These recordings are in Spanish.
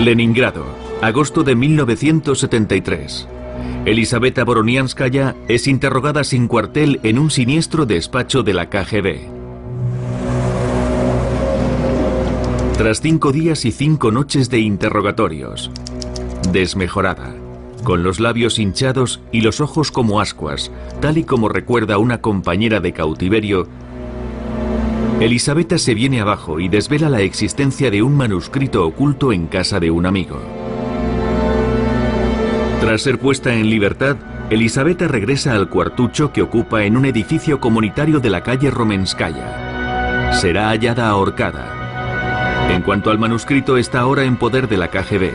Leningrado, agosto de 1973. Elisaveta Voronianskaya es interrogada sin cuartel en un siniestro despacho de la KGB. Tras 5 días y 5 noches de interrogatorios, desmejorada, con los labios hinchados y los ojos como ascuas, tal y como recuerda una compañera de cautiverio, Elisaveta se viene abajo y desvela la existencia de un manuscrito oculto en casa de un amigo. Tras ser puesta en libertad, Elisaveta regresa al cuartucho que ocupa en un edificio comunitario de la calle Romenskaya. Será hallada ahorcada. En cuanto al manuscrito, está ahora en poder de la KGB.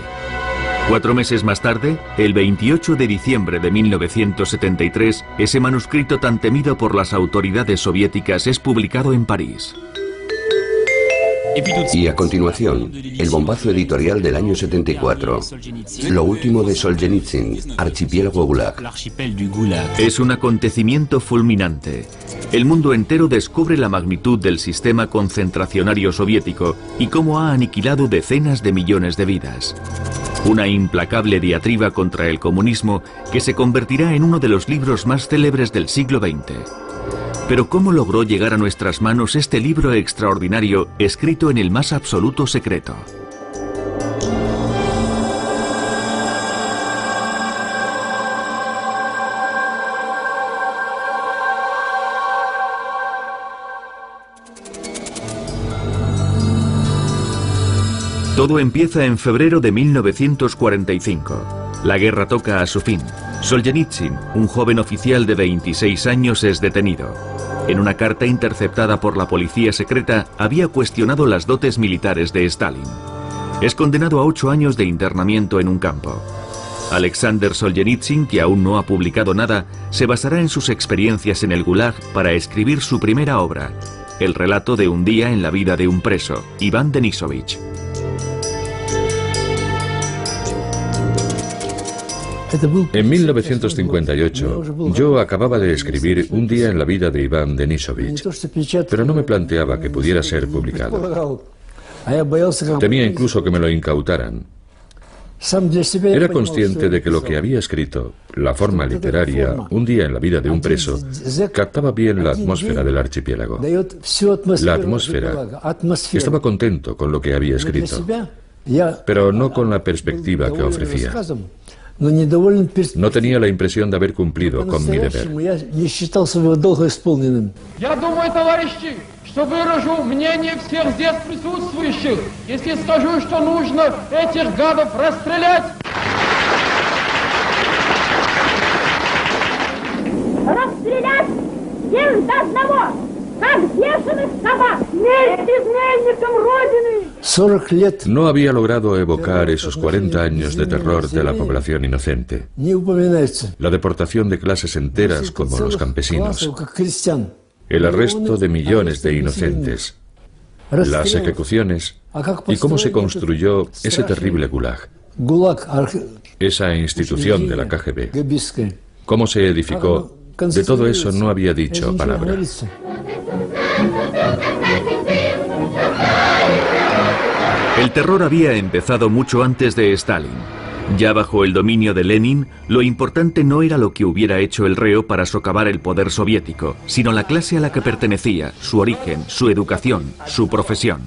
4 meses más tarde, el 28 de diciembre de 1973, ese manuscrito tan temido por las autoridades soviéticas es publicado en París. Y a continuación, el bombazo editorial del año 74. Lo último de Solzhenitsyn, Archipiélago Gulag. Es un acontecimiento fulminante. El mundo entero descubre la magnitud del sistema concentracionario soviético y cómo ha aniquilado decenas de millones de vidas. Una implacable diatriba contra el comunismo que se convertirá en uno de los libros más célebres del siglo XX. Pero ¿cómo logró llegar a nuestras manos este libro extraordinario escrito en el más absoluto secreto? Todo empieza en febrero de 1945. La guerra toca a su fin. Solzhenitsyn, un joven oficial de 26 años, es detenido. En una carta interceptada por la policía secreta, había cuestionado las dotes militares de Stalin. Es condenado a 8 años de internamiento en un campo. Alexander Solzhenitsyn, que aún no ha publicado nada, se basará en sus experiencias en el Gulag para escribir su primera obra, el relato de un día en la vida de un preso, Iván Denisovich. En 1958, yo acababa de escribir Un día en la vida de Iván Denisovich, pero no me planteaba que pudiera ser publicado. Temía incluso que me lo incautaran. Era consciente de que lo que había escrito, la forma literaria, Un día en la vida de un preso, captaba bien la atmósfera del archipiélago. La atmósfera. Estaba contento con lo que había escrito, pero no con la perspectiva que ofrecía. No tenía la impresión de haber cumplido con mi deber. No había logrado evocar esos 40 años de terror de la población inocente. La deportación de clases enteras como los campesinos. El arresto de millones de inocentes. Las ejecuciones y cómo se construyó ese terrible Gulag. Esa institución de la KGB. Cómo se edificó. De todo eso no había dicho palabra. El terror había empezado mucho antes de Stalin. Ya bajo el dominio de Lenin, lo importante no era lo que hubiera hecho el reo para socavar el poder soviético, sino la clase a la que pertenecía, su origen, su educación, su profesión.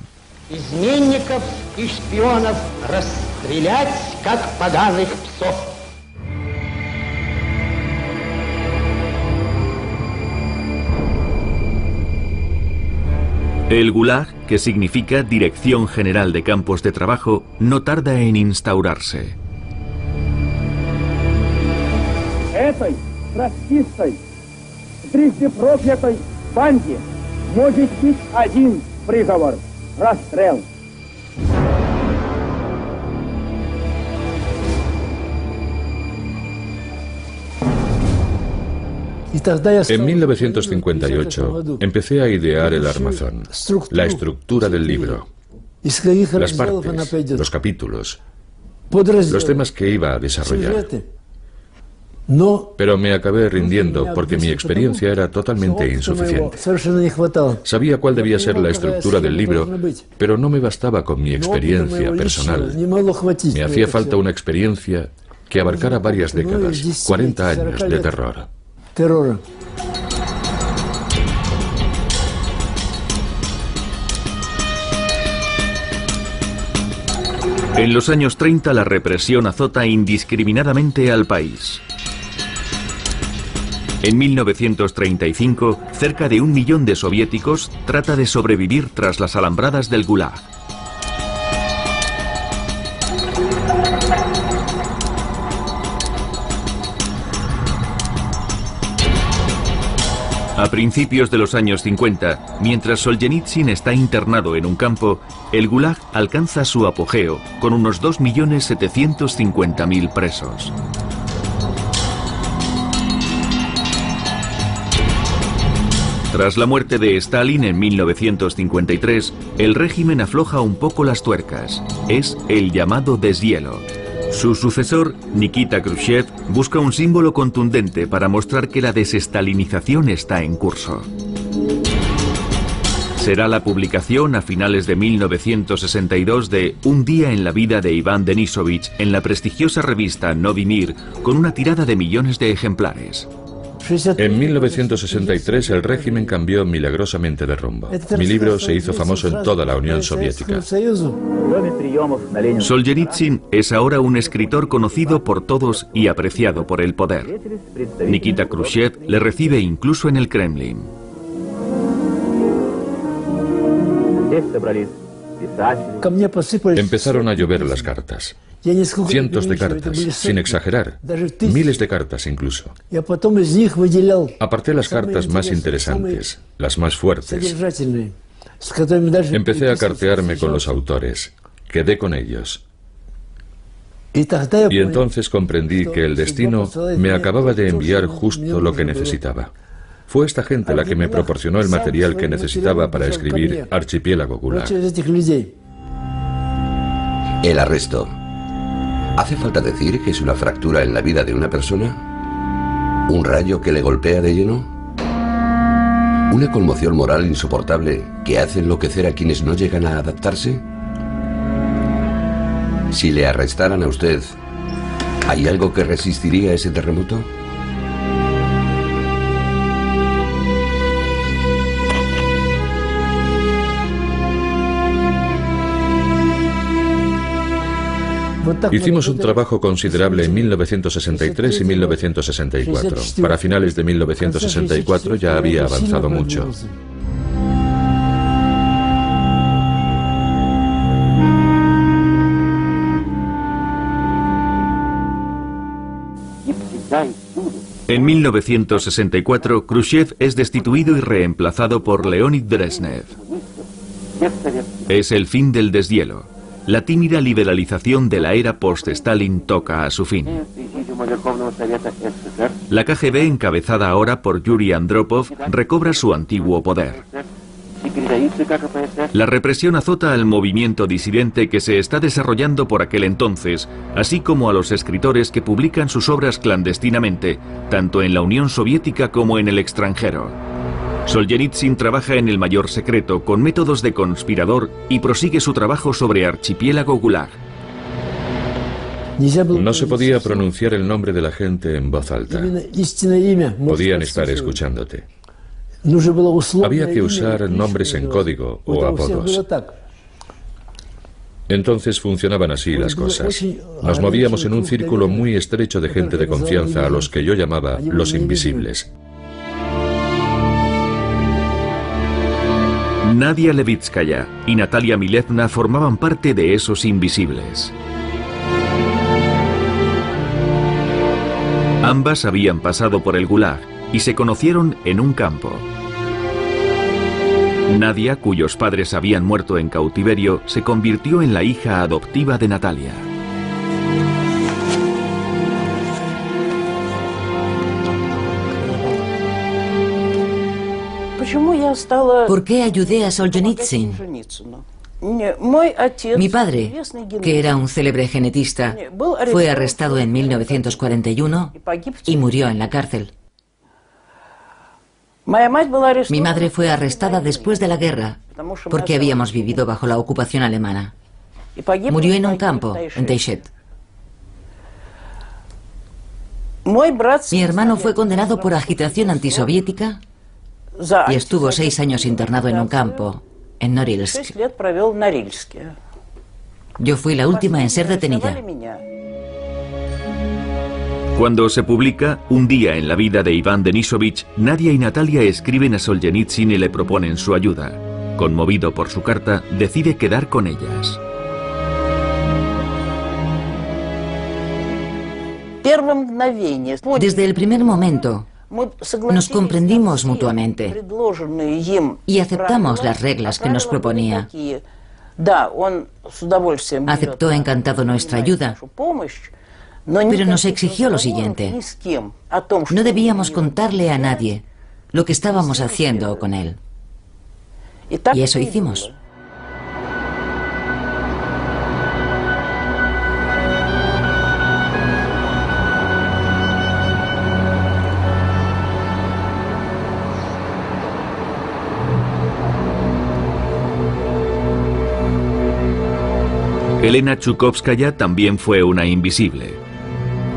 El Gulag, que significa Dirección General de Campos de Trabajo, no tarda en instaurarse. Этой троцкистской, трижды проклятой банде может быть один приговор – расстрел. En 1958 empecé a idear el armazón, la estructura del libro, las partes, los capítulos, los temas que iba a desarrollar. Pero me acabé rindiendo porque mi experiencia era totalmente insuficiente. Sabía cuál debía ser la estructura del libro, pero no me bastaba con mi experiencia personal. Me hacía falta una experiencia que abarcara varias décadas, 40 años de terror. En los años 30 la represión azota indiscriminadamente al país. En 1935, cerca de 1 millón de soviéticos trata de sobrevivir tras las alambradas del Gulag. A principios de los años 50, mientras Solzhenitsyn está internado en un campo, el Gulag alcanza su apogeo con unos 2.750.000 presos. Tras la muerte de Stalin en 1953, el régimen afloja un poco las tuercas. Es el llamado deshielo. Su sucesor, Nikita Khrushchev, busca un símbolo contundente para mostrar que la desestalinización está en curso. Será la publicación a finales de 1962 de Un día en la vida de Iván Denisovich en la prestigiosa revista Novy Mir, con una tirada de millones de ejemplares. En 1963 el régimen cambió milagrosamente de rumbo. Mi libro se hizo famoso en toda la Unión Soviética. Solzhenitsyn es ahora un escritor conocido por todos y apreciado por el poder. Nikita Khrushchev le recibe incluso en el Kremlin. Empezaron a llover las cartas. Cientos de cartas, sin exagerar, miles de cartas incluso. Aparté las cartas más interesantes, las más fuertes. Empecé a cartearme con los autores, quedé con ellos. Y entonces comprendí que el destino me acababa de enviar justo lo que necesitaba. Fue esta gente la que me proporcionó el material que necesitaba para escribir Archipiélago Gulag. El arresto. ¿Hace falta decir que es una fractura en la vida de una persona? ¿Un rayo que le golpea de lleno? ¿Una conmoción moral insoportable que hace enloquecer a quienes no llegan a adaptarse? Si le arrestaran a usted, ¿hay algo que resistiría ese terremoto? Hicimos un trabajo considerable en 1963 y 1964. Para finales de 1964 ya había avanzado mucho. En 1964, Khrushchev es destituido y reemplazado por Leonid Brezhnev. Es el fin del deshielo. La tímida liberalización de la era post-Stalin toca a su fin. La KGB, encabezada ahora por Yuri Andropov, recobra su antiguo poder. La represión azota al movimiento disidente que se está desarrollando por aquel entonces, así como a los escritores que publican sus obras clandestinamente, tanto en la Unión Soviética como en el extranjero. Solzhenitsyn trabaja en el mayor secreto, con métodos de conspirador, y prosigue su trabajo sobre Archipiélago Gulag. No se podía pronunciar el nombre de la gente en voz alta. Podían estar escuchándote. Había que usar nombres en código o apodos. Entonces funcionaban así las cosas. Nos movíamos en un círculo muy estrecho de gente de confianza a los que yo llamaba los invisibles. Nadia Levitskaya y Natalia Milevna formaban parte de esos invisibles. Ambas habían pasado por el Gulag y se conocieron en un campo. Nadia, cuyos padres habían muerto en cautiverio, se convirtió en la hija adoptiva de Natalia. ¿Por qué ayudé a Solzhenitsyn? Mi padre, que era un célebre genetista, fue arrestado en 1941 y murió en la cárcel. Mi madre fue arrestada después de la guerra porque habíamos vivido bajo la ocupación alemana. Murió en un campo, en Teixet. Mi hermano fue condenado por agitación antisoviética y estuvo 6 años internado en un campo, en Norilsk. Yo fui la última en ser detenida. Cuando se publica Un día en la vida de Iván Denisovich, Nadia y Natalia escriben a Solzhenitsyn y le proponen su ayuda. Conmovido por su carta, decide quedar con ellas. Desde el primer momento nos comprendimos mutuamente y aceptamos las reglas que nos proponía. Aceptó encantado nuestra ayuda, pero nos exigió lo siguiente: no debíamos contarle a nadie lo que estábamos haciendo con él. Y eso hicimos. Elena Chukovskaya también fue una invisible.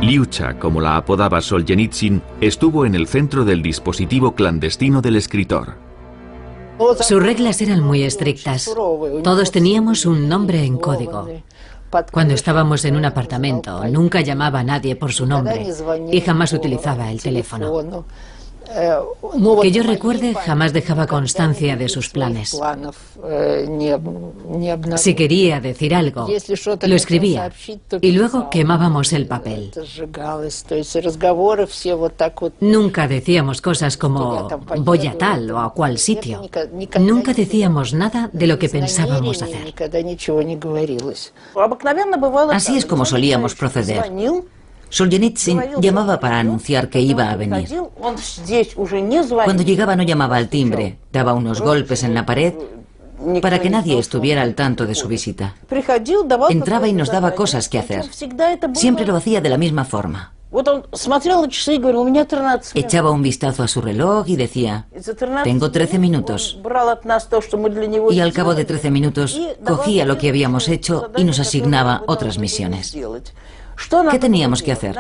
Liucha, como la apodaba Solzhenitsyn, estuvo en el centro del dispositivo clandestino del escritor. Sus reglas eran muy estrictas. Todos teníamos un nombre en código. Cuando estábamos en un apartamento, nunca llamaba a nadie por su nombre y jamás utilizaba el teléfono. Que yo recuerde, jamás dejaba constancia de sus planes. Si quería decir algo, lo escribía y luego quemábamos el papel. Nunca decíamos cosas como voy a tal o a cual sitio. Nunca decíamos nada de lo que pensábamos hacer. Así es como solíamos proceder. Solzhenitsyn llamaba para anunciar que iba a venir. Cuando llegaba no llamaba al timbre, daba unos golpes en la pared para que nadie estuviera al tanto de su visita. Entraba y nos daba cosas que hacer. Siempre lo hacía de la misma forma. Echaba un vistazo a su reloj y decía: tengo 13 minutos. Y al cabo de 13 minutos cogía lo que habíamos hecho y nos asignaba otras misiones. ¿Qué teníamos que hacer?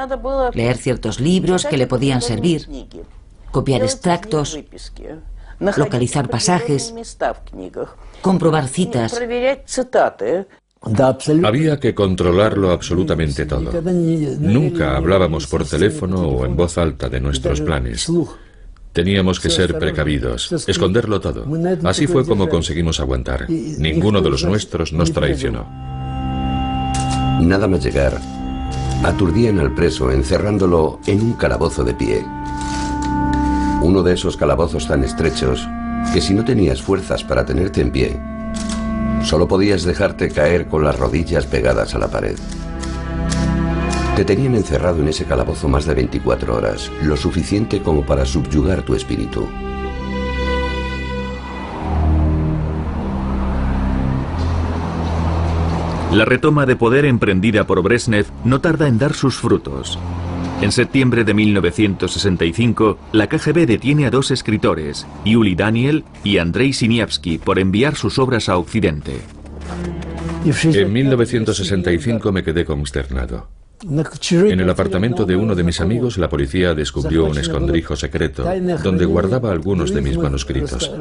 Leer ciertos libros que le podían servir, copiar extractos, localizar pasajes, comprobar citas. Había que controlarlo absolutamente todo. Nunca hablábamos por teléfono o en voz alta de nuestros planes. Teníamos que ser precavidos, esconderlo todo. Así fue como conseguimos aguantar. Ninguno de los nuestros nos traicionó. Nada más llegar, aturdían al preso encerrándolo en un calabozo de pie. Uno de esos calabozos tan estrechos que si no tenías fuerzas para tenerte en pie, solo podías dejarte caer con las rodillas pegadas a la pared. Te tenían encerrado en ese calabozo más de 24 horas, lo suficiente como para subyugar tu espíritu. La retoma de poder emprendida por Brezhnev no tarda en dar sus frutos. En septiembre de 1965, la KGB detiene a 2 escritores, Yuli Daniel y Andrei Siniavsky, por enviar sus obras a Occidente. En 1965 me quedé consternado. En el apartamento de uno de mis amigos, la policía descubrió un escondrijo secreto donde guardaba algunos de mis manuscritos.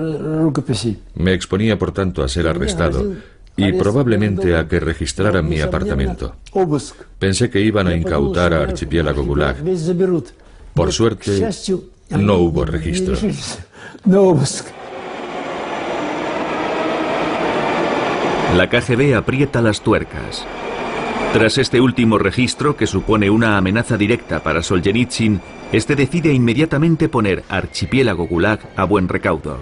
Me exponía, por tanto, a ser arrestado y probablemente a que registraran mi apartamento. Pensé que iban a incautar a Archipiélago Gulag. Por suerte, no hubo registro. La KGB aprieta las tuercas. Tras este último registro, que supone una amenaza directa para Solzhenitsyn, este decide inmediatamente poner Archipiélago Gulag a buen recaudo.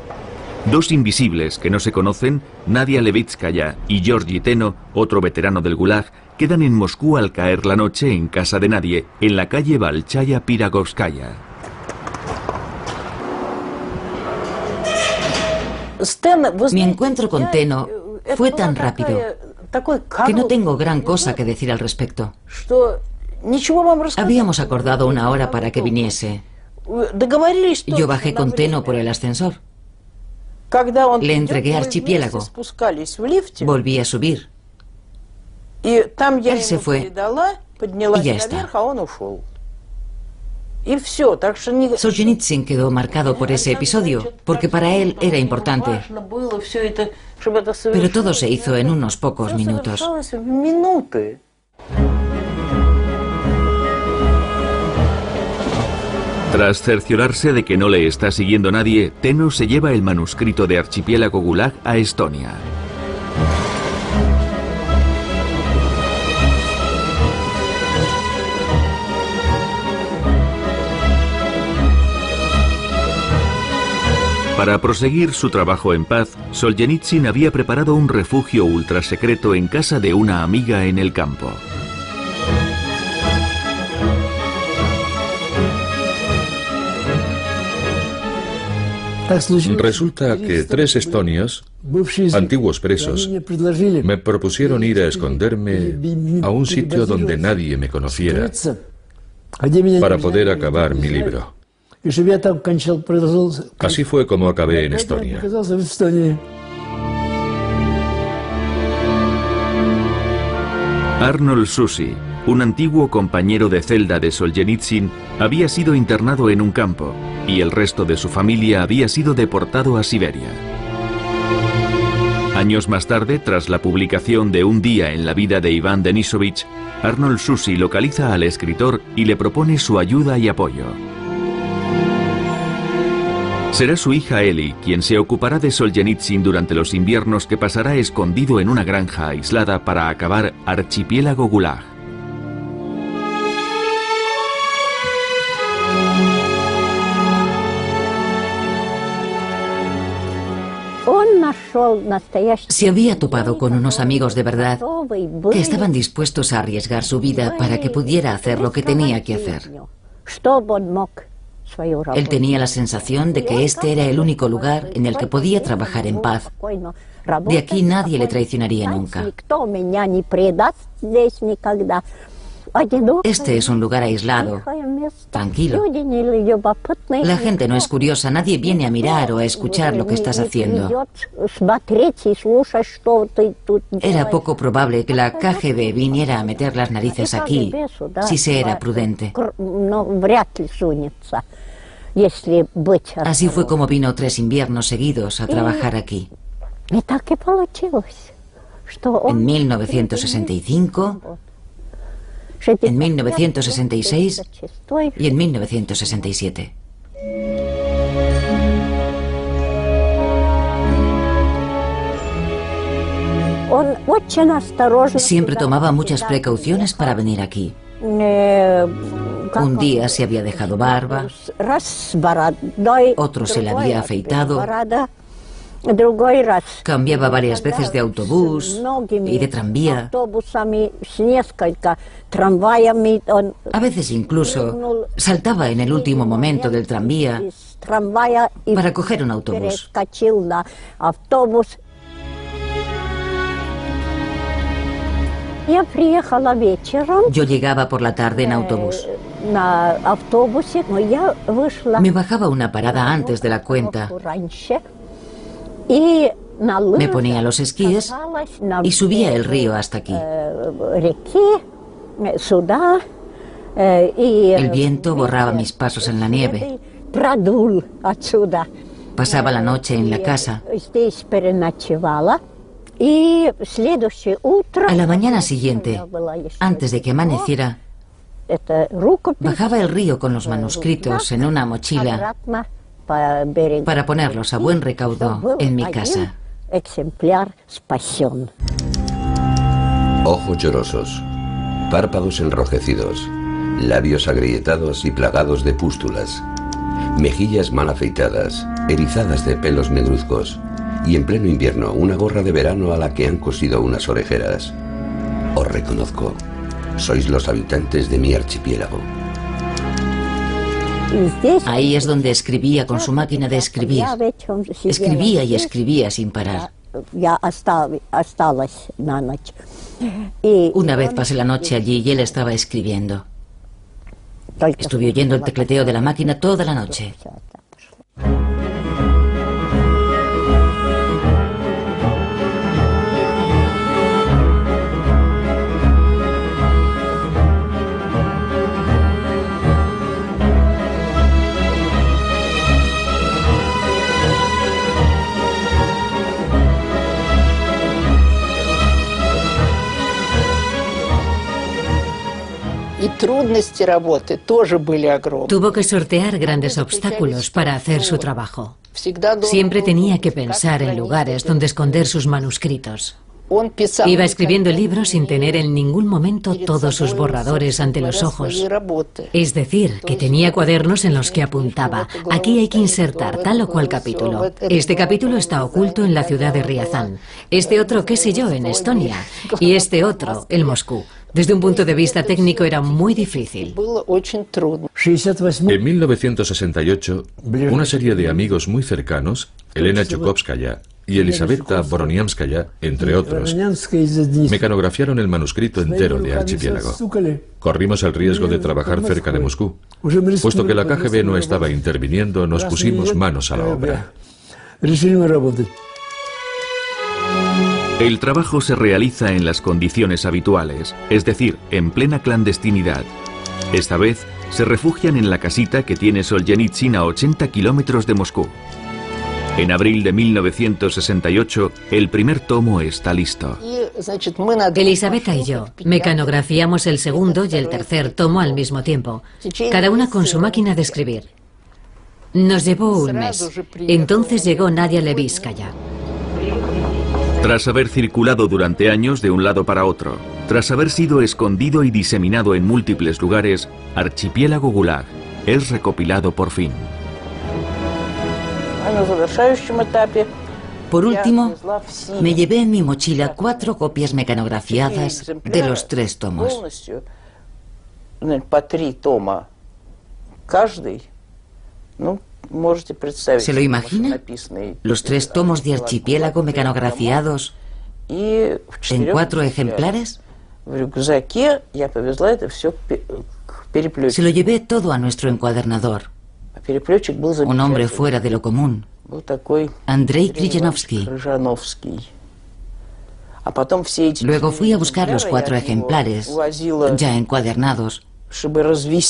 2 invisibles que no se conocen, Nadia Levitskaya y Georgi Teno, otro veterano del Gulag, quedan en Moscú al caer la noche en casa de nadie, en la calle Balchaya Piragovskaya. Mi encuentro con Teno Fue tan rápido que no tengo gran cosa que decir al respecto. Habíamos acordado una hora para que viniese. Yo bajé con Teno por el ascensor. Le entregué Archipiélago. Volví a subir. Él se fue y ya está. Solzhenitsyn quedó marcado por ese episodio, porque para él era importante. Pero todo se hizo en unos pocos minutos. Tras cerciorarse de que no le está siguiendo nadie, Teno se lleva el manuscrito de Archipiélago Gulag a Estonia. Para proseguir su trabajo en paz, Solzhenitsyn había preparado un refugio ultrasecreto en casa de una amiga en el campo. Resulta que 3 estonios, antiguos presos, me propusieron ir a esconderme a un sitio donde nadie me conociera para poder acabar mi libro. Así fue como acabé en Estonia. Arnold Susi, un antiguo compañero de celda de Solzhenitsyn, había sido internado en un campo y el resto de su familia había sido deportado a Siberia. Años más tarde, tras la publicación de Un día en la vida de Iván Denisovich, Arnold Susi localiza al escritor y le propone su ayuda y apoyo. Será su hija Eli quien se ocupará de Solzhenitsyn durante los inviernos que pasará escondido en una granja aislada para acabar Archipiélago Gulag. Se había topado con unos amigos de verdad que estaban dispuestos a arriesgar su vida para que pudiera hacer lo que tenía que hacer. Él tenía la sensación de que este era el único lugar en el que podía trabajar en paz. De aquí nadie le traicionaría nunca. Este es un lugar aislado, tranquilo. La gente no es curiosa, nadie viene a mirar o a escuchar lo que estás haciendo. Era poco probable que la KGB viniera a meter las narices aquí, si se era prudente. Así fue como vino 3 inviernos seguidos a trabajar aquí. En 1965, en 1966 y en 1967. Siempre tomaba muchas precauciones para venir aquí. Un día se había dejado barba, otro se la había afeitado, cambiaba varias veces de autobús y de tranvía. A veces incluso saltaba en el último momento del tranvía para coger un autobús. Yo llegaba por la tarde en autobús. Me bajaba una parada antes de la cuenta. Me ponía los esquíes y subía el río hasta aquí. El viento borraba mis pasos en la nieve. Pasaba la noche en la casa. A la mañana siguiente, antes de que amaneciera, bajaba el río con los manuscritos en una mochila para ponerlos a buen recaudo en mi casa. Ojos llorosos, párpados enrojecidos, labios agrietados y plagados de pústulas, mejillas mal afeitadas, erizadas de pelos negruzcos, y en pleno invierno una gorra de verano a la que han cosido unas orejeras. Os reconozco, sois los habitantes de mi archipiélago. Ahí es donde escribía con su máquina de escribir. Escribía y escribía sin parar. Una vez pasé la noche allí y él estaba escribiendo. Estuve oyendo el tecleteo de la máquina toda la noche. Tuvo que sortear grandes obstáculos para hacer su trabajo. Siempre tenía que pensar en lugares donde esconder sus manuscritos. Iba escribiendo el libro sin tener en ningún momento todos sus borradores ante los ojos. Es decir, que tenía cuadernos en los que apuntaba: aquí hay que insertar tal o cual capítulo. Este capítulo está oculto en la ciudad de Riazán. Este otro, qué sé yo, en Estonia. Y este otro, en Moscú. Desde un punto de vista técnico era muy difícil. En 1968, una serie de amigos muy cercanos, Elena Chukovskaya y Elisaveta Voronianskaya, entre otros, mecanografiaron el manuscrito entero de Archipiélago. Corrimos el riesgo de trabajar cerca de Moscú. Puesto que la KGB no estaba interviniendo, nos pusimos manos a la obra. El trabajo se realiza en las condiciones habituales, es decir, en plena clandestinidad. Esta vez se refugian en la casita que tiene Solzhenitsyn a 80 kilómetros de Moscú. En abril de 1968, el primer tomo está listo. Elisaveta y yo mecanografiamos el segundo y el tercer tomo al mismo tiempo, cada una con su máquina de escribir. Nos llevó un mes. Entonces llegó Nadia Leviskaya. Tras haber circulado durante años de un lado para otro, tras haber sido escondido y diseminado en múltiples lugares, Archipiélago Gulag es recopilado por fin. Por último, me llevé en mi mochila 4 copias mecanografiadas de los 3 tomos. ¿Se lo imagina? Los 3 tomos de Archipiélago mecanografiados en 4 ejemplares. Se lo llevé todo a nuestro encuadernador. Un hombre fuera de lo común, Andrei Krijanovsky. Luego fui a buscar los 4 ejemplares, ya encuadernados,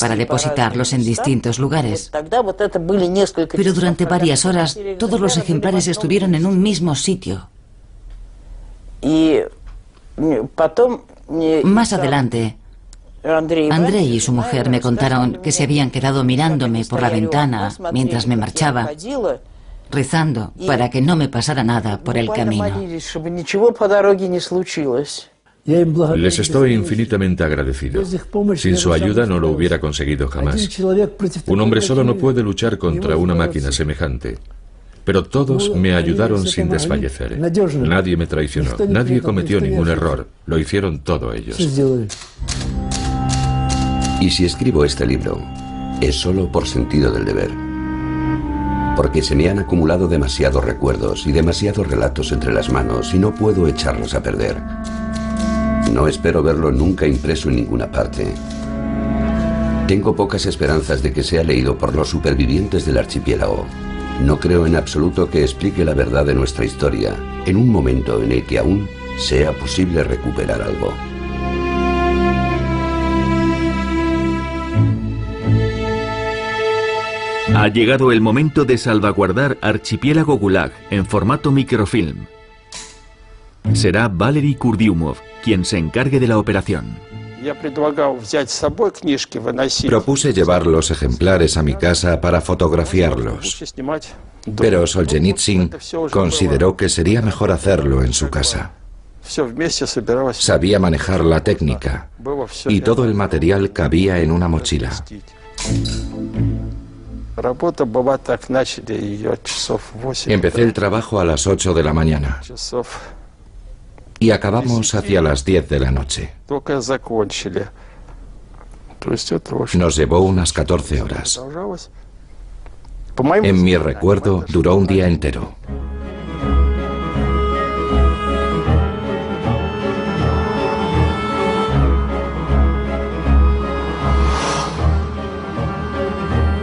para depositarlos en distintos lugares. Pero durante varias horas, todos los ejemplares estuvieron en un mismo sitio. Más adelante, Andrei y su mujer me contaron que se habían quedado mirándome por la ventana mientras me marchaba, rezando para que no me pasara nada por el camino. Les estoy infinitamente agradecido. Sin su ayuda no lo hubiera conseguido jamás. Un hombre solo no puede luchar contra una máquina semejante. Pero todos me ayudaron sin desfallecer. Nadie me traicionó, nadie cometió ningún error. Lo hicieron todo ellos. Y si escribo este libro, es solo por sentido del deber. Porque se me han acumulado demasiados recuerdos y demasiados relatos entre las manos y no puedo echarlos a perder. No espero verlo nunca impreso en ninguna parte. Tengo pocas esperanzas de que sea leído por los supervivientes del archipiélago. No creo en absoluto que explique la verdad de nuestra historia, en un momento en el que aún sea posible recuperar algo. Ha llegado el momento de salvaguardar Archipiélago Gulag en formato microfilm. Será Valery Kurdiumov quien se encargue de la operación. Propuse llevar los ejemplares a mi casa para fotografiarlos, pero Solzhenitsyn consideró que sería mejor hacerlo en su casa. Sabía manejar la técnica y todo el material cabía en una mochila. Empecé el trabajo a las 8 de la mañana y acabamos hacia las 10 de la noche. Nos llevó unas 14 horas. En mi recuerdo, duró un día entero.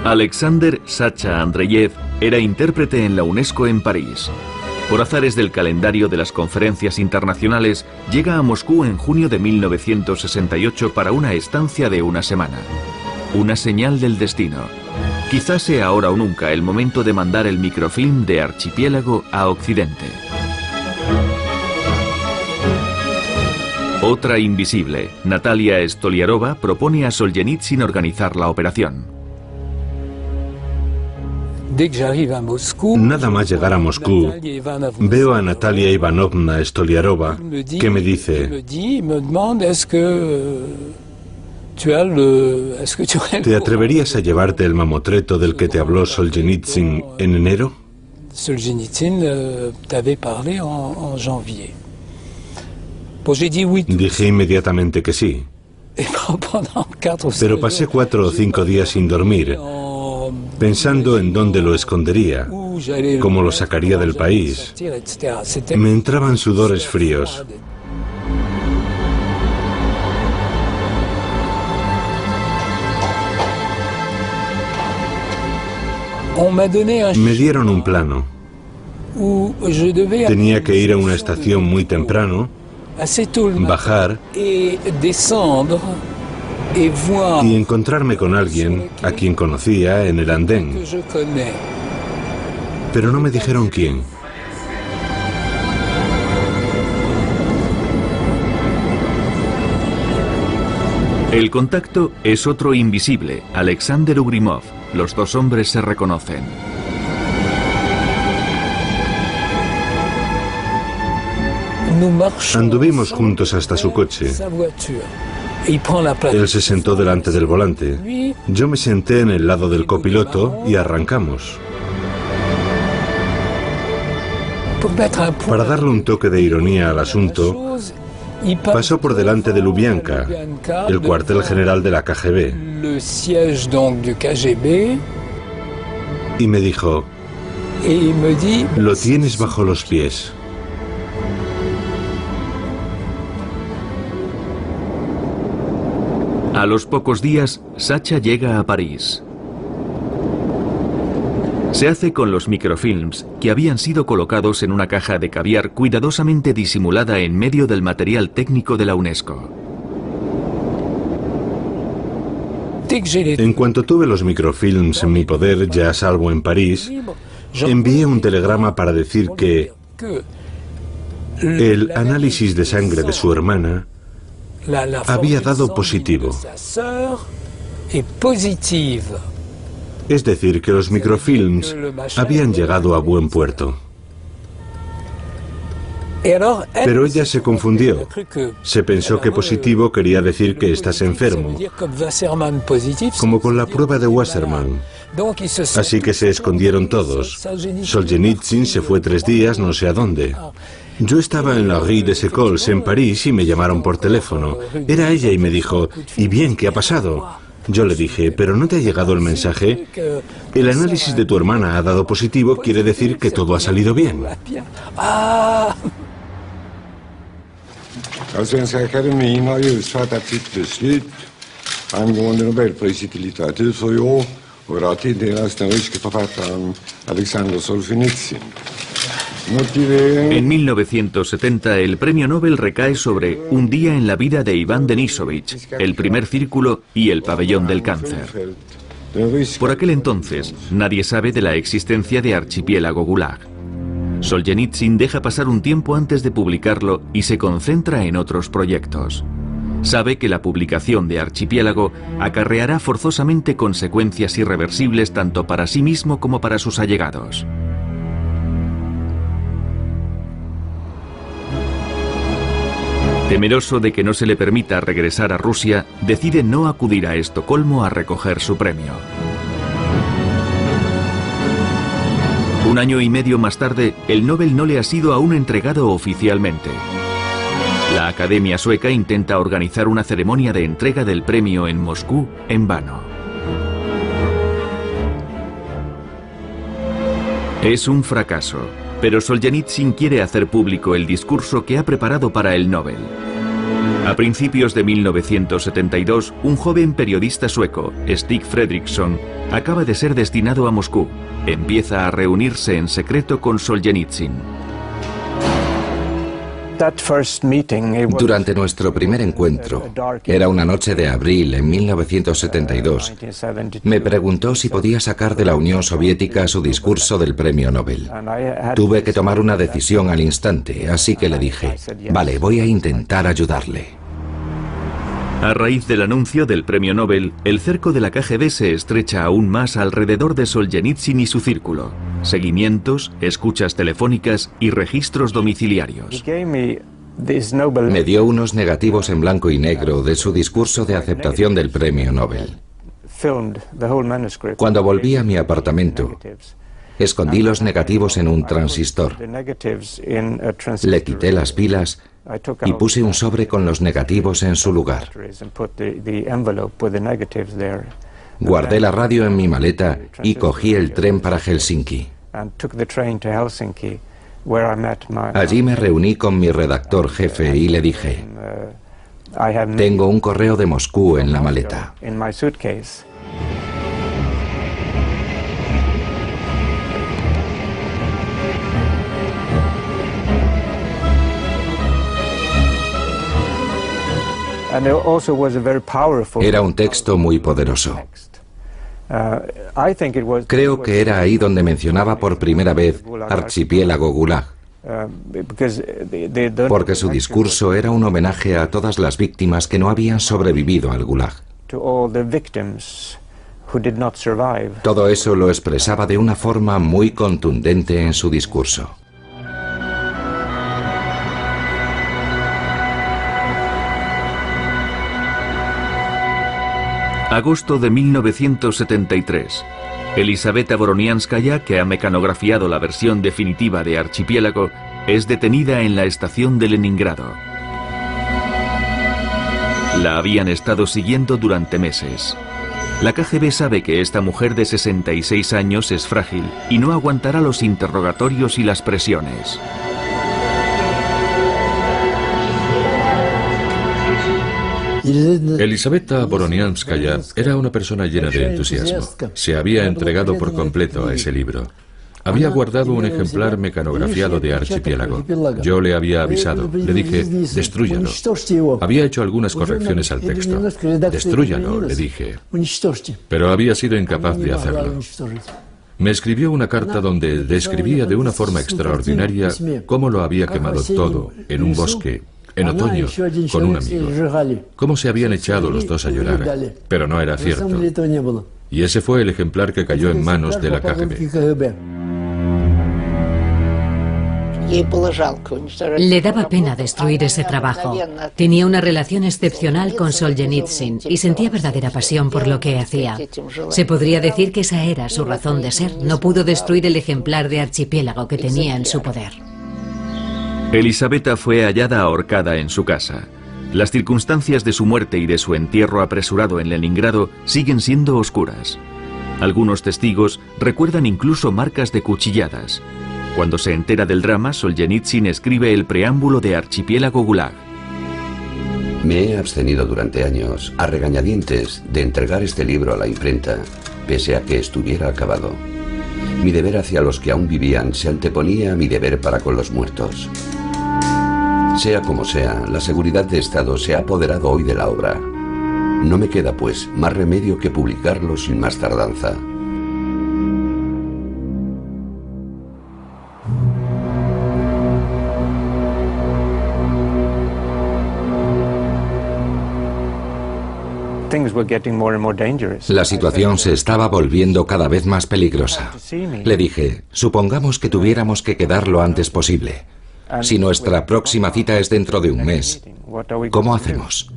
Alexander Sacha Andreyev era intérprete en la UNESCO en París. Por azares del calendario de las conferencias internacionales, llega a Moscú en junio de 1968 para una estancia de una semana. Una señal del destino. Quizás sea ahora o nunca el momento de mandar el microfilm de Archipiélago a Occidente. Otra invisible, Natalia Stoliarova, propone a Solzhenitsyn organizar la operación. Nada más llegar a Moscú, veo a Natalia Ivanovna Stoliarova que me dice: ¿te atreverías a llevarte el mamotreto del que te habló Solzhenitsyn en enero? Dije inmediatamente que sí. Pero pasé 4 o 5 días sin dormir, pensando en dónde lo escondería, cómo lo sacaría del país. Me entraban sudores fríos. Me dieron un plano. Tenía que ir a una estación muy temprano, bajar y encontrarme con alguien a quien conocía en el andén. Pero no me dijeron quién. El contacto es otro invisible, Alexander Ugrimov. Los dos hombres se reconocen. Anduvimos juntos hasta su coche. Él se sentó delante del volante. Yo me senté en el lado del copiloto y arrancamos. Para darle un toque de ironía al asunto, pasó por delante de Lubyanka, el cuartel general de la KGB, y me dijo: lo tienes bajo los pies. A los pocos días, Sacha llega a París. Se hace con los microfilms que habían sido colocados en una caja de caviar cuidadosamente disimulada en medio del material técnico de la UNESCO. En cuanto tuve los microfilms en mi poder, ya a salvo en París, envié un telegrama para decir que el análisis de sangre de su hermana había dado positivo. Es decir, que los microfilms habían llegado a buen puerto. Pero ella se confundió. Se pensó que positivo quería decir que estás enfermo, como con la prueba de Wasserman. Así que se escondieron todos. Solzhenitsyn se fue 3 días no sé a dónde. Yo estaba en la Rue des Écoles en París y me llamaron por teléfono. Era ella y me dijo: ¿y bien, qué ha pasado? Yo le dije: ¿pero no te ha llegado el mensaje? El análisis de tu hermana ha dado positivo, quiere decir que todo ha salido bien. Svenska Akademin har just fattat sitt beslut angående Nobelpriset i litteratur för i år, och det har tilldelats den ryske författaren Alexander Solzhenitsyn. En 1970 el premio Nobel recae sobre Un día en la vida de Iván Denisovich, El primer círculo y El pabellón del cáncer. Por aquel entonces, nadie sabe de la existencia de Archipiélago Gulag. Solzhenitsyn deja pasar un tiempo antes de publicarlo y se concentra en otros proyectos. Sabe que la publicación de Archipiélago acarreará forzosamente consecuencias irreversibles tanto para sí mismo como para sus allegados. Temeroso de que no se le permita regresar a Rusia, decide no acudir a Estocolmo a recoger su premio. Un año y medio más tarde, el Nobel no le ha sido aún entregado oficialmente. La Academia Sueca intenta organizar una ceremonia de entrega del premio en Moscú en vano. Es un fracaso. Pero Solzhenitsyn quiere hacer público el discurso que ha preparado para el Nobel. A principios de 1972, un joven periodista sueco, Stig Fredriksson, Acaba de ser destinado a Moscú. Empieza a reunirse en secreto con Solzhenitsyn. Durante nuestro primer encuentro, era una noche de abril en 1972, me preguntó si podía sacar de la Unión Soviética su discurso del Premio Nobel. Tuve que tomar una decisión al instante, así que le dije, vale, voy a intentar ayudarle. A raíz del anuncio del Premio Nobel, el cerco de la KGB se estrecha aún más alrededor de Solzhenitsyn y su círculo. Seguimientos, escuchas telefónicas y registros domiciliarios. Me dio unos negativos en blanco y negro de su discurso de aceptación del Premio Nobel. Cuando volví a mi apartamento, escondí los negativos en un transistor. Le quité las pilas y puse un sobre con los negativos en su lugar. Guardé la radio en mi maleta y cogí el tren para Helsinki. Allí me reuní con mi redactor jefe y le dije, tengo un correo de Moscú en la maleta. Era un texto muy poderoso. Creo que era ahí donde mencionaba por primera vez Archipiélago Gulag, porque su discurso era un homenaje a todas las víctimas que no habían sobrevivido al Gulag. Todo eso lo expresaba de una forma muy contundente en su discurso. Agosto de 1973. Elisaveta Voronianskaya, que ha mecanografiado la versión definitiva de Archipiélago, es detenida en la estación de Leningrado. La habían estado siguiendo durante meses. La KGB sabe que esta mujer de 66 años es frágil y no aguantará los interrogatorios y las presiones. Elisaveta Voronianskaya era una persona llena de entusiasmo. Se había entregado por completo a ese libro. Había guardado un ejemplar mecanografiado de Archipiélago. Yo le había avisado. Le dije, destrúyalo. Había hecho algunas correcciones al texto. Destrúyalo, le dije. Pero había sido incapaz de hacerlo. Me escribió una carta donde describía de una forma extraordinaria cómo lo había quemado todo en un bosque, en otoño, con un amigo. Cómo se habían echado los dos a llorar, pero no era cierto. Y ese fue el ejemplar que cayó en manos de la KGB. Le daba pena destruir ese trabajo. Tenía una relación excepcional con Solzhenitsyn y sentía verdadera pasión por lo que hacía. Se podría decir que esa era su razón de ser. No pudo destruir el ejemplar de Archipiélago que tenía en su poder. Elisaveta fue hallada ahorcada en su casa. Las circunstancias de su muerte y de su entierro apresurado en Leningrado siguen siendo oscuras. Algunos testigos recuerdan incluso marcas de cuchilladas. Cuando se entera del drama, Solzhenitsyn escribe el preámbulo de Archipiélago Gulag. Me he abstenido durante años, a regañadientes, de entregar este libro a la imprenta, pese a que estuviera acabado. Mi deber hacia los que aún vivían se anteponía a mi deber para con los muertos. Sea como sea, la seguridad de Estado se ha apoderado hoy de la obra. No me queda, pues, más remedio que publicarlo sin más tardanza. La situación se estaba volviendo cada vez más peligrosa. Le dije, supongamos que tuviéramos que quedar lo antes posible. Si nuestra próxima cita es dentro de un mes, ¿cómo hacemos?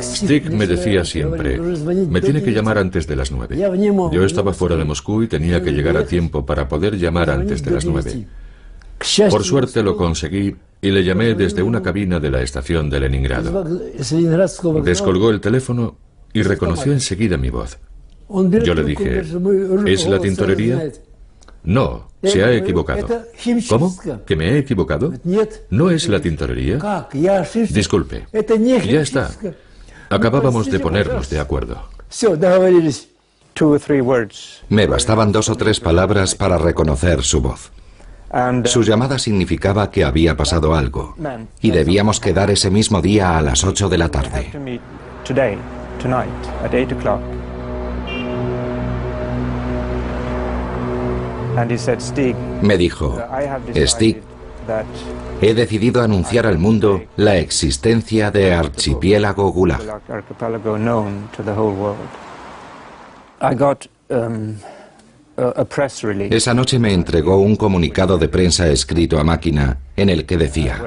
Stick me decía siempre, me tiene que llamar antes de las 9. Yo estaba fuera de Moscú y tenía que llegar a tiempo para poder llamar antes de las 9. Por suerte lo conseguí y le llamé desde una cabina de la estación de Leningrado. Descolgó el teléfono y reconoció enseguida mi voz. Yo le dije, ¿es la tintorería? No, se ha equivocado. ¿Cómo? ¿Que me he equivocado? ¿No es la tintorería? Disculpe, ya está. Acabábamos de ponernos de acuerdo. Me bastaban 2 o 3 palabras para reconocer su voz. Su llamada significaba que había pasado algo y debíamos quedar ese mismo día a las 8 de la tarde. Me dijo, Stig, he decidido anunciar al mundo la existencia de Archipiélago Gulag. Esa noche me entregó un comunicado de prensa escrito a máquina en el que decía: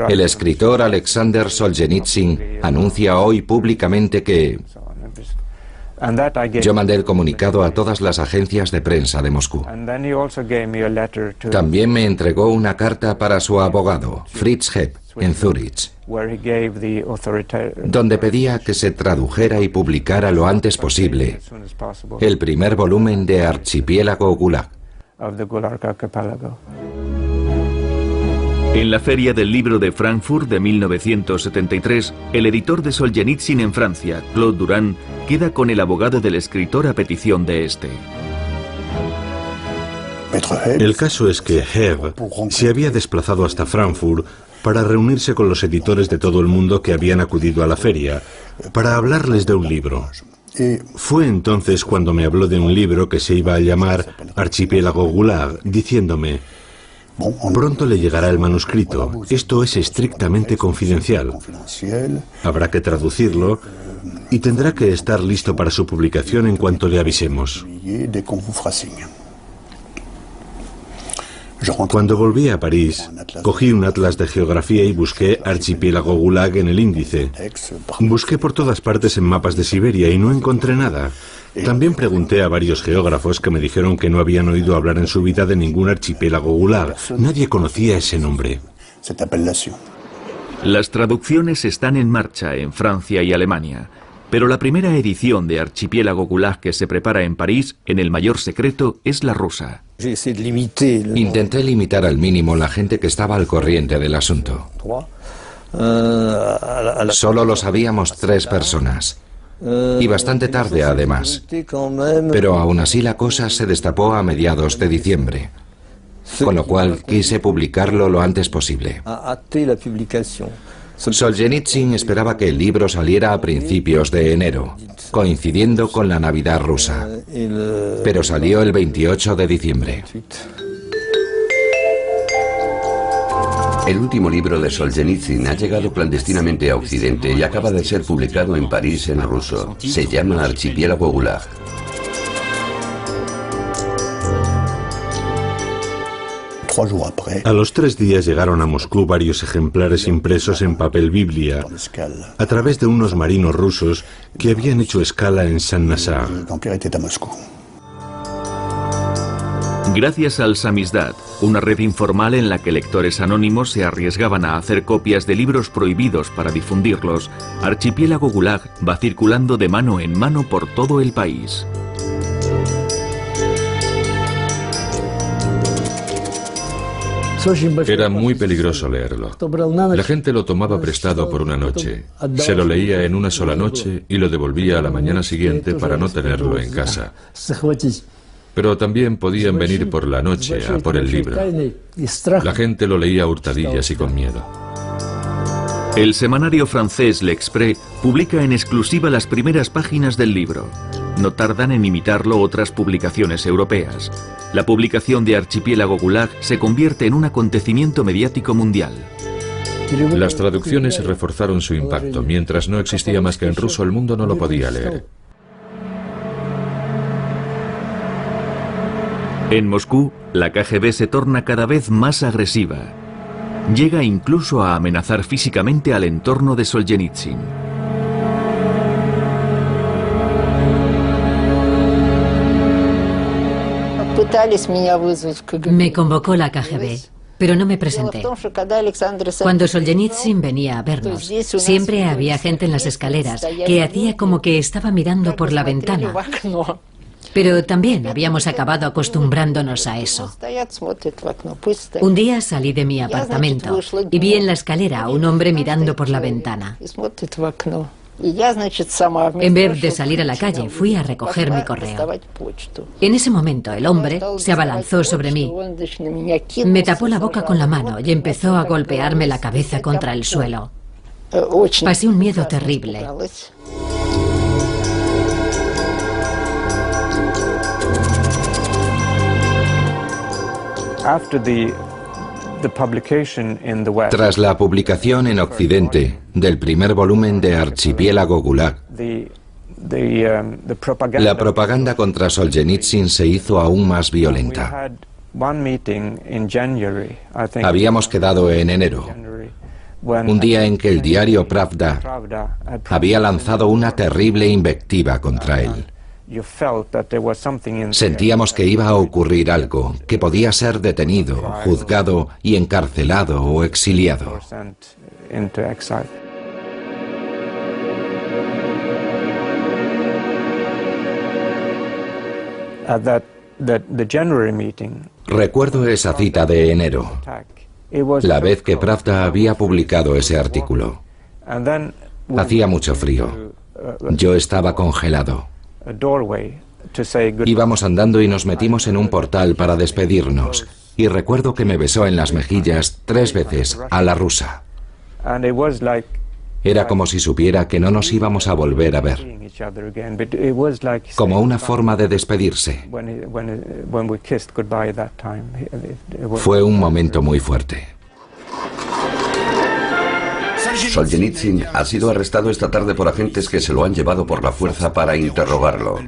el escritor Alexander Solzhenitsyn anuncia hoy públicamente que... Yo mandé el comunicado a todas las agencias de prensa de Moscú. También me entregó una carta para su abogado, Fritz Hepp, en Zúrich, donde pedía que se tradujera y publicara lo antes posible el primer volumen de Archipiélago Gulag. En la Feria del Libro de Frankfurt de 1973, el editor de Solzhenitsyn en Francia, Claude Durand, queda con el abogado del escritor a petición de este. El caso es que Hepp se había desplazado hasta Frankfurt para reunirse con los editores de todo el mundo que habían acudido a la feria, para hablarles de un libro. Fue entonces cuando me habló de un libro que se iba a llamar Archipiélago Gulag, diciéndome: pronto le llegará el manuscrito. Esto es estrictamente confidencial. Habrá que traducirlo y tendrá que estar listo para su publicación en cuanto le avisemos. Cuando volví a París, cogí un atlas de geografía y busqué Archipiélago Gulag en el índice. Busqué por todas partes en mapas de Siberia y no encontré nada. También pregunté a varios geógrafos que me dijeron que no habían oído hablar en su vida de ningún archipiélago Gulag. Nadie conocía ese nombre. Las traducciones están en marcha en Francia y Alemania, pero la primera edición de Archipiélago Gulag que se prepara en París, en el mayor secreto, es la rusa. Intenté limitar al mínimo la gente que estaba al corriente del asunto. Solo lo sabíamos 3 personas. Y bastante tarde, además. Pero aún así la cosa se destapó a mediados de diciembre, con lo cual quise publicarlo lo antes posible. Solzhenitsyn esperaba que el libro saliera a principios de enero, coincidiendo con la Navidad rusa, pero salió el 28 de diciembre. El último libro de Solzhenitsyn ha llegado clandestinamente a Occidente y acaba de ser publicado en París en ruso. Se llama Archipiélago Gulag. A los 3 días llegaron a Moscú varios ejemplares impresos en papel Biblia a través de unos marinos rusos que habían hecho escala en Saint-Nazaire. Gracias al Samizdat, una red informal en la que lectores anónimos se arriesgaban a hacer copias de libros prohibidos para difundirlos, Archipiélago Gulag va circulando de mano en mano por todo el país. Era muy peligroso leerlo. La gente lo tomaba prestado por una noche. Se lo leía en una sola noche y lo devolvía a la mañana siguiente para no tenerlo en casa. Pero también podían venir por la noche a por el libro. La gente lo leía a hurtadillas y con miedo. El semanario francés L'Express publica en exclusiva las primeras páginas del libro. No tardan en imitarlo otras publicaciones europeas. La publicación de Archipiélago Gulag se convierte en un acontecimiento mediático mundial. Las traducciones reforzaron su impacto. Mientras no existía más que en ruso, el mundo no lo podía leer. En Moscú, la KGB se torna cada vez más agresiva. Llega incluso a amenazar físicamente al entorno de Solzhenitsyn. Me convocó la KGB, pero no me presenté. Cuando Solzhenitsyn venía a vernos, siempre había gente en las escaleras que hacía como que estaba mirando por la ventana. Pero también habíamos acabado acostumbrándonos a eso. Un día salí de mi apartamento y vi en la escalera a un hombre mirando por la ventana. En vez de salir a la calle, fui a recoger mi correo. En ese momento, el hombre se abalanzó sobre mí, me tapó la boca con la mano y empezó a golpearme la cabeza contra el suelo. Pasé un miedo terrible. Tras la publicación en Occidente del primer volumen de Archipiélago Gulag, la propaganda contra Solzhenitsyn se hizo aún más violenta. Habíamos quedado en enero, un día en que el diario Pravda había lanzado una terrible invectiva contra él. Sentíamos que iba a ocurrir algo, que podía ser detenido, juzgado y encarcelado o exiliado. Recuerdo esa cita de enero, la vez que Pravda había publicado ese artículo. Hacía mucho frío. Yo estaba congelado. Íbamos andando y nos metimos en un portal para despedirnos, y recuerdo que me besó en las mejillas 3 veces a la rusa. Era como si supiera que no nos íbamos a volver a ver, como una forma de despedirse. Fue un momento muy fuerte. Solzhenitsyn ha sido arrestado esta tarde por agentes que se lo han llevado por la fuerza para interrogarlo.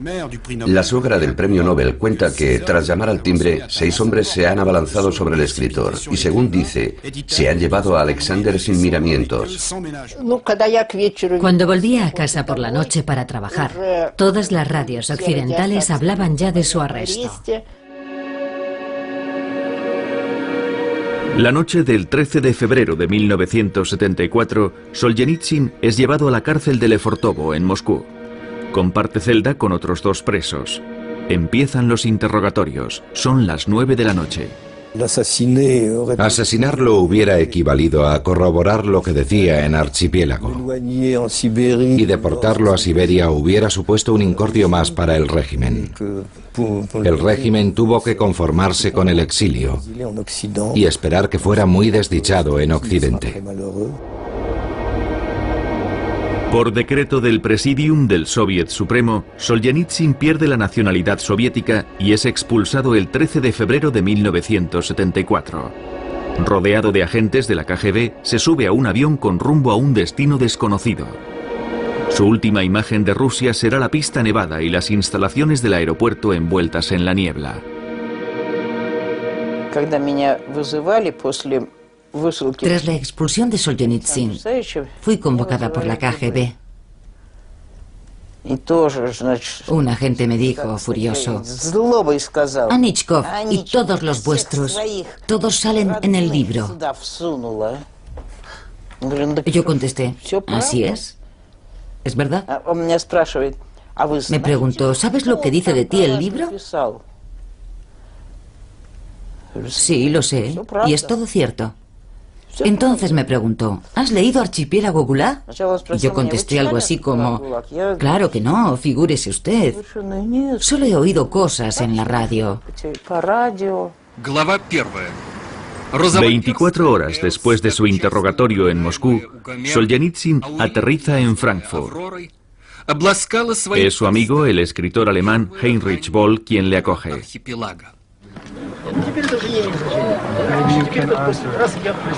La suegra del premio Nobel cuenta que, tras llamar al timbre, 6 hombres se han abalanzado sobre el escritor y, según dice, se han llevado a Alexander sin miramientos. Cuando volvía a casa por la noche para trabajar, todas las radios occidentales hablaban ya de su arresto. La noche del 13 de febrero de 1974, Solzhenitsyn es llevado a la cárcel de Lefortovo, en Moscú. Comparte celda con otros 2 presos. Empiezan los interrogatorios. Son las 9 de la noche. Asesinarlo hubiera equivalido a corroborar lo que decía en Archipiélago. Y deportarlo a Siberia hubiera supuesto un incordio más para el régimen. El régimen tuvo que conformarse con el exilio y esperar que fuera muy desdichado en Occidente. Por decreto del Presidium del Soviet Supremo, Solzhenitsyn pierde la nacionalidad soviética y es expulsado el 13 de febrero de 1974. Rodeado de agentes de la KGB, se sube a un avión con rumbo a un destino desconocido. Su última imagen de Rusia será la pista nevada y las instalaciones del aeropuerto envueltas en la niebla. Tras la expulsión de Solzhenitsyn, fui convocada por la KGB. Un agente me dijo, furioso, Anichkov y todos los vuestros, todos salen en el libro. Yo contesté, así es. ¿Es verdad? Me preguntó, ¿sabes lo que dice de ti el libro? Sí, lo sé, y es todo cierto. Entonces me preguntó, ¿has leído Archipiélago Gulag? Y yo contesté algo así como, claro que no, figúrese usted. Solo he oído cosas en la radio. 24 horas después de su interrogatorio en Moscú, Solzhenitsyn aterriza en Frankfurt. Es su amigo, el escritor alemán Heinrich Böll, quien le acoge.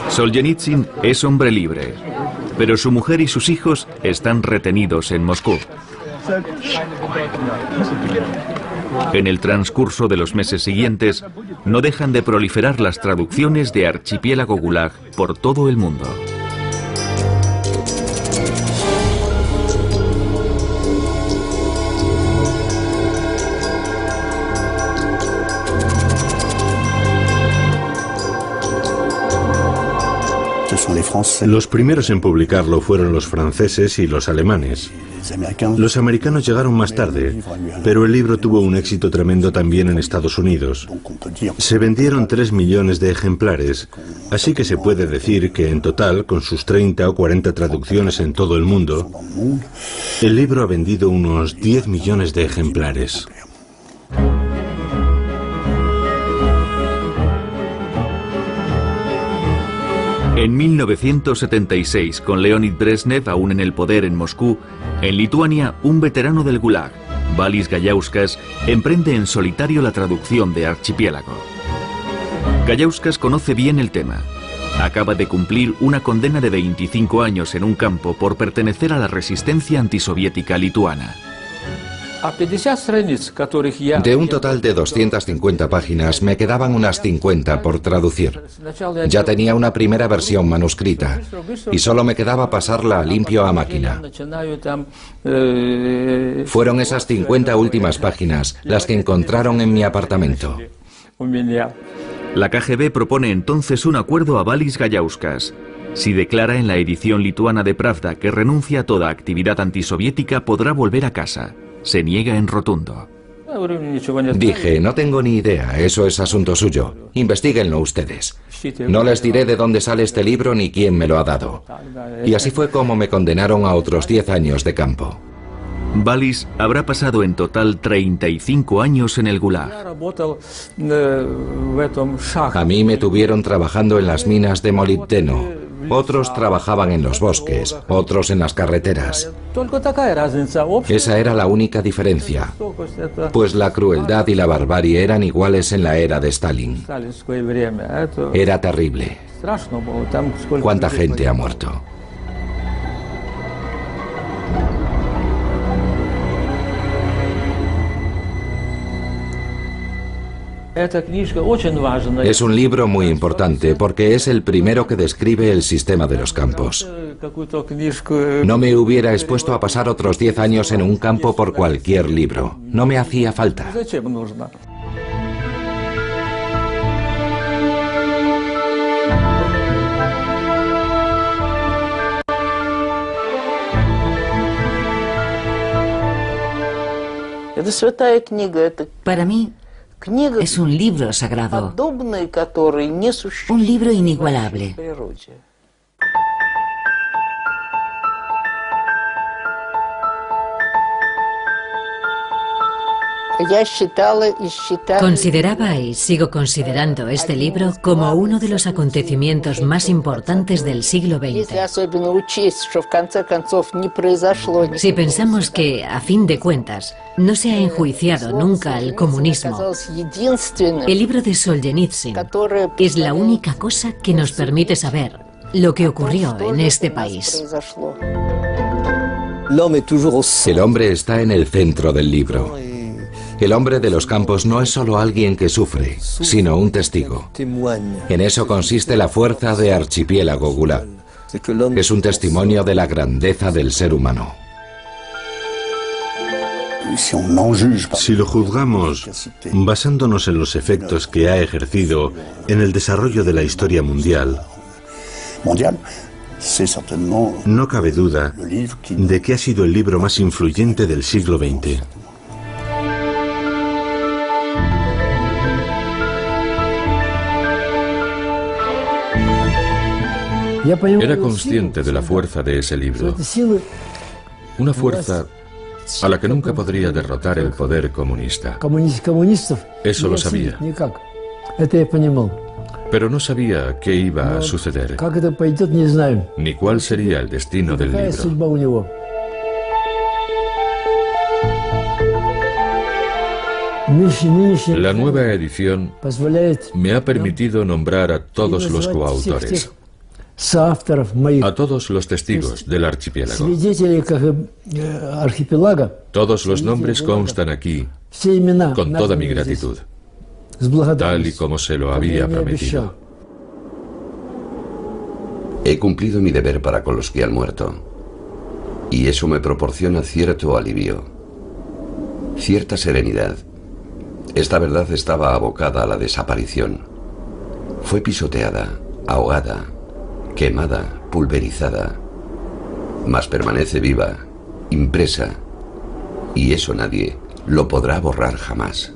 Solzhenitsyn es hombre libre, pero su mujer y sus hijos están retenidos en Moscú. En el transcurso de los meses siguientes, no dejan de proliferar las traducciones de Archipiélago Gulag por todo el mundo. Los primeros en publicarlo fueron los franceses y los alemanes. Los americanos llegaron más tarde, pero el libro tuvo un éxito tremendo también en Estados Unidos. Se vendieron 3 millones de ejemplares, así que se puede decir que en total, con sus 30 o 40 traducciones en todo el mundo, el libro ha vendido unos 10 millones de ejemplares. En 1976, con Leonid Brezhnev aún en el poder en Moscú, en Lituania, un veterano del Gulag, Valis Gajauskas, emprende en solitario la traducción de Archipiélago. Gajauskas conoce bien el tema. Acaba de cumplir una condena de 25 años en un campo por pertenecer a la resistencia antisoviética lituana. De un total de 250 páginas, me quedaban unas 50 por traducir. Ya tenía una primera versión manuscrita y solo me quedaba pasarla a limpio a máquina. Fueron esas 50 últimas páginas las que encontraron en mi apartamento. La KGB propone entonces un acuerdo a Valis Gajauskas. Si declara en la edición lituana de Pravda que renuncia a toda actividad antisoviética, podrá volver a casa. Se niega en rotundo. Dije, no tengo ni idea, eso es asunto suyo. Investíguenlo ustedes. No les diré de dónde sale este libro ni quién me lo ha dado. Y así fue como me condenaron a otros 10 años de campo. Valis habrá pasado en total 35 años en el Gulag. A mí me tuvieron trabajando en las minas de molibdeno. Otros trabajaban en los bosques, otros en las carreteras. Esa era la única diferencia, pues la crueldad y la barbarie eran iguales en la era de Stalin. Era terrible. ¿Cuánta gente ha muerto? Es un libro muy importante porque es el primero que describe el sistema de los campos. No me hubiera expuesto a pasar otros 10 años en un campo por cualquier libro. No me hacía falta. Para mí, es un libro sagrado, un libro inigualable. Consideraba y sigo considerando este libro como uno de los acontecimientos más importantes del siglo XX. Si pensamos que, a fin de cuentas, no se ha enjuiciado nunca al comunismo, el libro de Solzhenitsyn es la única cosa que nos permite saber lo que ocurrió en este país. El hombre está en el centro del libro. El hombre de los campos no es solo alguien que sufre, sino un testigo. En eso consiste la fuerza de Archipiélago Gulag. Es un testimonio de la grandeza del ser humano. Si lo juzgamos basándonos en los efectos que ha ejercido en el desarrollo de la historia mundial, no cabe duda de que ha sido el libro más influyente del siglo XX. Era consciente de la fuerza de ese libro. Una fuerza a la que nunca podría derrotar el poder comunista. Eso lo sabía. Pero no sabía qué iba a suceder, ni cuál sería el destino del libro. La nueva edición me ha permitido nombrar a todos los coautores, a todos los testigos del archipiélago. Todos los nombres constan aquí, con toda mi gratitud, tal y como se lo había prometido. He cumplido mi deber para con los que han muerto, y eso me proporciona cierto alivio, cierta serenidad. Esta verdad estaba abocada a la desaparición. Fue pisoteada, ahogada, quemada, pulverizada, mas permanece viva, impresa, y eso nadie lo podrá borrar jamás.